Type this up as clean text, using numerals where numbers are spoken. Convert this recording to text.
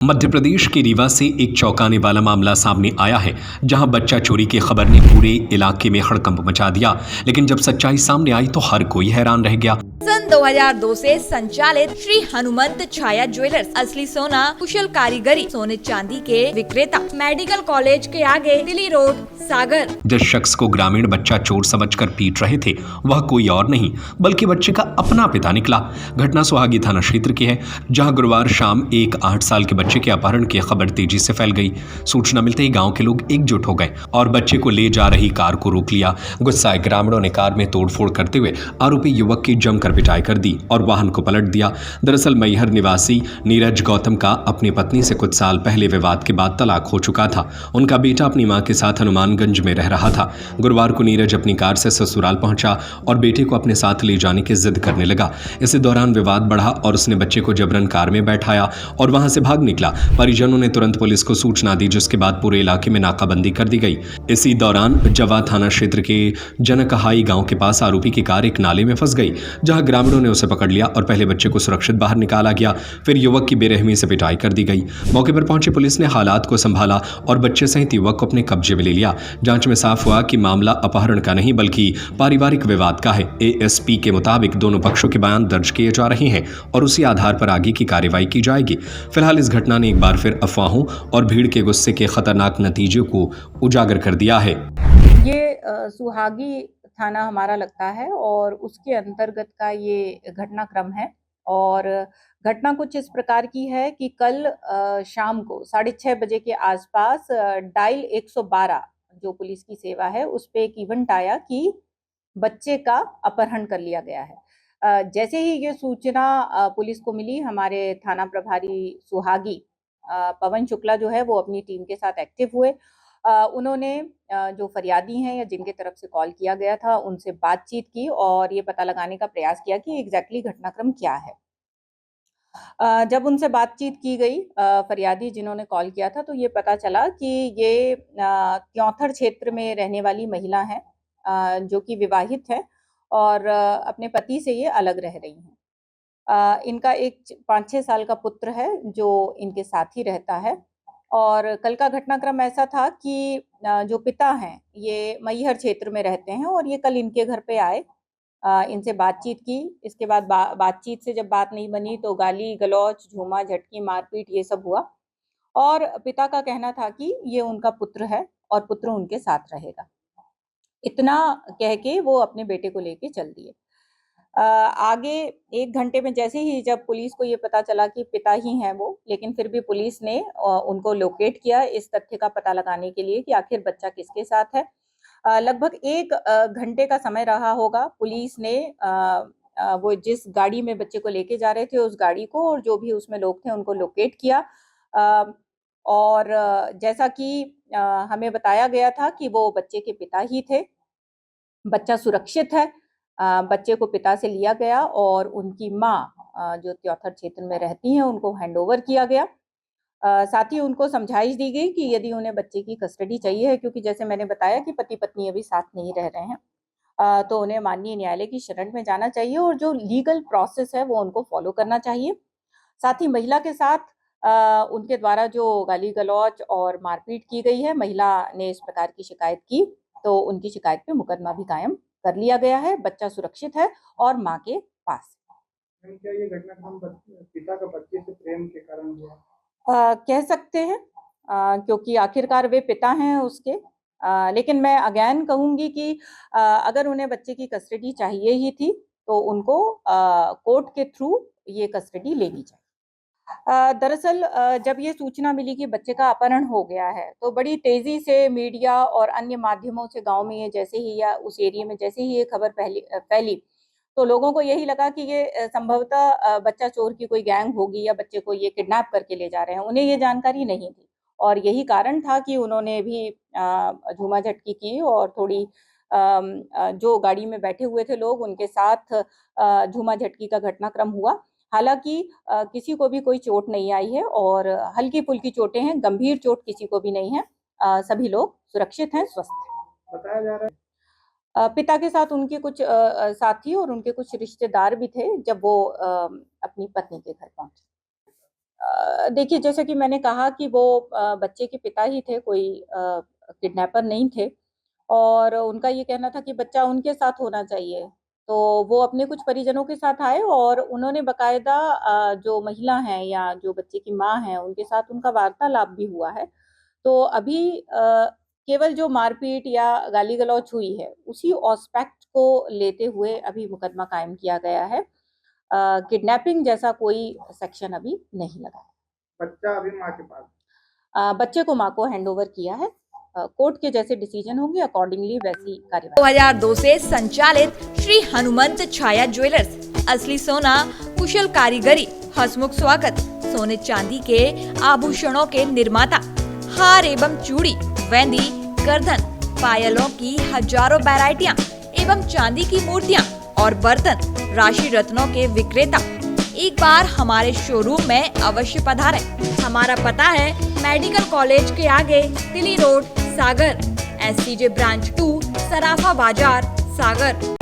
मध्य प्रदेश के रीवा से एक चौंकाने वाला मामला सामने आया है, जहां बच्चा चोरी की खबर ने पूरे इलाके में हड़कंप मचा दिया। लेकिन जब सच्चाई सामने आई तो हर कोई हैरान रह गया। सन 2002 से संचालित श्री हनुमंत छाया ज्वेलर्स असली सोना कुशल कारीगरी सोने चांदी के विक्रेता मेडिकल कॉलेज के आगे दिल्ली रोड सागर। जिस शख्स को ग्रामीण बच्चा चोर समझकर पीट रहे थे वह कोई और नहीं बल्कि बच्चे का अपना पिता निकला। घटना सुहागी थाना क्षेत्र की है, जहां गुरुवार शाम एक 8 साल के बच्चे के अपहरण की खबर तेजी से फैल गई। सूचना मिलते ही गांव के लोग एकजुट हो गए और बच्चे को ले जा रही कार को रोक लिया। गुस्साए ग्रामीणों ने कार में तोड़फोड़ करते हुए आरोपी युवक की जमकर पिटाई कर दी और वाहन को पलट दिया। दरअसल मैहर निवासी नीरज गौतम का अपनी पत्नी से कुछ साल पहले विवाद के बाद तलाक हो चुका था। उनका बेटा अपनी मां के साथ हनुमानगंज में रह रहा था। गुरुवार को नीरज अपनी कार से ससुराल पहुंचा और बेटे को अपने साथ ले जाने की जिद करने लगा। इसी दौरान विवाद बढ़ा और उसने बच्चे को जबरन कार में बैठाया और वहां से भाग निकला। परिजनों ने तुरंत पुलिस को सूचना दी, जिसके बाद पूरे इलाके में नाकाबंदी कर दी गई। इसी दौरान जवा थाना क्षेत्र के जनकहाई गांव के पास आरोपी की कार एक नाले में फंस गई, जहां ग्रामीणों ने उसे पकड़ लिया और पहले बच्चे को सुरक्षित बाहर निकाला गया, फिर युवक की बेरहमी से पिटाई कर दी गई। मौके पर पहुंची पुलिस ने हालात को संभाला और बच्चे सहित युवक को अपने कब्जे में ले लिया। जांच में साफ हुआ कि मामला अपहरण का नहीं बल्कि पारिवारिक विवाद का है। एएसपी के मुताबिक दोनों पक्षों के बयान दर्ज किए जा रहे हैं और उसी आधार पर आगे की कार्रवाई की जाएगी। फिलहाल इस घटना ने एक बार फिर अफवाहों और भीड़ के गुस्से के खतरनाक नतीजों को उजागर कर दिया है। ये सुहागी थाना हमारा लगता है और उसके अंतर्गत का ये घटनाक्रम है। और घटना कुछ इस प्रकार की है कि कल शाम को 6:30 बजे के आसपास डायल 112 जो पुलिस की सेवा है उस पे एक इवेंट आया कि बच्चे का अपहरण कर लिया गया है। जैसे ही ये सूचना पुलिस को मिली, हमारे थाना प्रभारी सुहागी पवन शुक्ला जो है वो अपनी टीम के साथ एक्टिव हुए। उन्होंने जो फरियादी हैं या जिनके तरफ से कॉल किया गया था उनसे बातचीत की और ये पता लगाने का प्रयास किया कि एग्जैक्टली घटनाक्रम क्या है। जब उनसे बातचीत की गई फरियादी जिन्होंने कॉल किया था तो ये पता चला कि ये त्योंथर क्षेत्र में रहने वाली महिला है, जो कि विवाहित है और अपने पति से ये अलग रह रही हैं। इनका एक 5-6 साल का पुत्र है जो इनके साथ ही रहता है। और कल का घटनाक्रम ऐसा था कि जो पिता हैं ये मैहर क्षेत्र में रहते हैं और ये कल इनके घर पे आए, इनसे बातचीत की। इसके बाद बातचीत से जब बात नहीं बनी तो गाली-गलौच, झूमा-झटकी, मारपीट ये सब हुआ। और पिता का कहना था कि ये उनका पुत्र है और पुत्र उनके साथ रहेगा। इतना कह के वो अपने बेटे को लेके चल दिए। आगे 1 घंटे में जैसे ही जब पुलिस को ये पता चला कि पिता ही हैं वो, लेकिन फिर भी पुलिस ने उनको लोकेट किया इस तथ्य का पता लगाने के लिए कि आखिर बच्चा किसके साथ है। लगभग 1 घंटे का समय रहा होगा। पुलिस ने वो जिस गाड़ी में बच्चे को लेके जा रहे थे उस गाड़ी को और जो भी उसमें लोग थे उनको लोकेट किया। अ, और जैसा कि हमें बताया गया था कि वो बच्चे के पिता ही थे। बच्चा सुरक्षित है। बच्चे को पिता से लिया गया और उनकी माँ जो त्योथर क्षेत्र में रहती हैं उनको हैंडओवर किया गया। साथ ही उनको समझाइश दी गई कि यदि उन्हें बच्चे की कस्टडी चाहिए है, क्योंकि जैसे मैंने बताया कि पति-पत्नी अभी साथ नहीं रह रहे हैं, तो उन्हें माननीय न्यायालय की शरण में जाना चाहिए और जो लीगल प्रोसेस है वो उनको फॉलो करना चाहिए। साथ ही महिला के साथ उनके द्वारा जो गाली-गलौच और मारपीट की गई है, महिला ने इस प्रकार की शिकायत की, तो उनकी शिकायत पे मुकदमा भी कायम कर लिया गया है। बच्चा सुरक्षित है और माँ के पास है। मैम, क्या ये घटनाक्रम पिता का बच्चे से प्रेम के कारण हुआ? कह सकते हैं, क्योंकि आखिरकार वे पिता हैं उसके। लेकिन मैं अगेन कहूँगी कि अगर उन्हें बच्चे की कस्टडी चाहिए ही थी, तो उनको कोर्ट के थ्रू ये कस्टडी लेनी चाहिए। दरअसल जब ये सूचना मिली कि बच्चे का अपहरण हो गया है, तो बड़ी तेज़ी से मीडिया और अन्य माध्यमों से गाँव में ये जैसे ही या उस एरिया में जैसे ही ये खबर फैली, तो लोगों को यही लगा कि ये संभवतः बच्चा चोर की कोई गैंग होगी या बच्चे को ये किडनैप करके ले जा रहे हैं। उन्हें ये जानकारी नहीं थी और यही कारण था कि उन्होंने भी झूमा-झटकी की और थोड़ी जो गाड़ी में बैठे हुए थे लोग उनके साथ झूमा-झटकी का घटनाक्रम हुआ। हालाँकि किसी को भी कोई चोट नहीं आई है और हल्की-फुल्की चोटें हैं, गंभीर चोट किसी को भी नहीं है। सभी लोग सुरक्षित हैं, स्वस्थ हैं। बताया जा रहा है पिता के साथ उनके कुछ साथी और उनके कुछ रिश्तेदार भी थे जब वो अपनी पत्नी के घर पहुँचे। देखिए, जैसे कि मैंने कहा कि वो बच्चे के पिता ही थे, कोई किडनैपर नहीं थे और उनका ये कहना था कि बच्चा उनके साथ होना चाहिए। तो वो अपने कुछ परिजनों के साथ आए और उन्होंने बाकायदा जो महिला हैं या जो बच्चे की माँ हैं, उनके साथ उनका वार्तालाप भी हुआ है। तो अभी केवल जो मारपीट या गाली-गलौच हुई है, उसी ऑस्पेक्ट को लेते हुए अभी मुकदमा कायम किया गया है। किडनैपिंग जैसा कोई सेक्शन अभी नहीं लगा है। बच्चा अभी माँ के पास। बच्चे को माँ को हैंडओवर किया है। कोर्ट के जैसे डिसीजन होंगे अकॉर्डिंगली वैसी कार्यवाही। 2002 से संचालित श्री हनुमंत छाया ज्वेलर्स, असली सोना, कुशल कारीगरी, हंसमुख स्वागत, सोने चांदी के आभूषणों के निर्माता, हार एवं चूड़ी, वेंदी, गर्दन, पायलों की हजारों वैरायटियां एवं चांदी की मूर्तियां और बर्तन, राशि रत्नों के विक्रेता। एक बार हमारे शोरूम में अवश्य पधारें। हमारा पता है मेडिकल कॉलेज के आगे, दिल्ली रोड, सागर, SCJ ब्रांच 2, सराफा बाजार, सागर।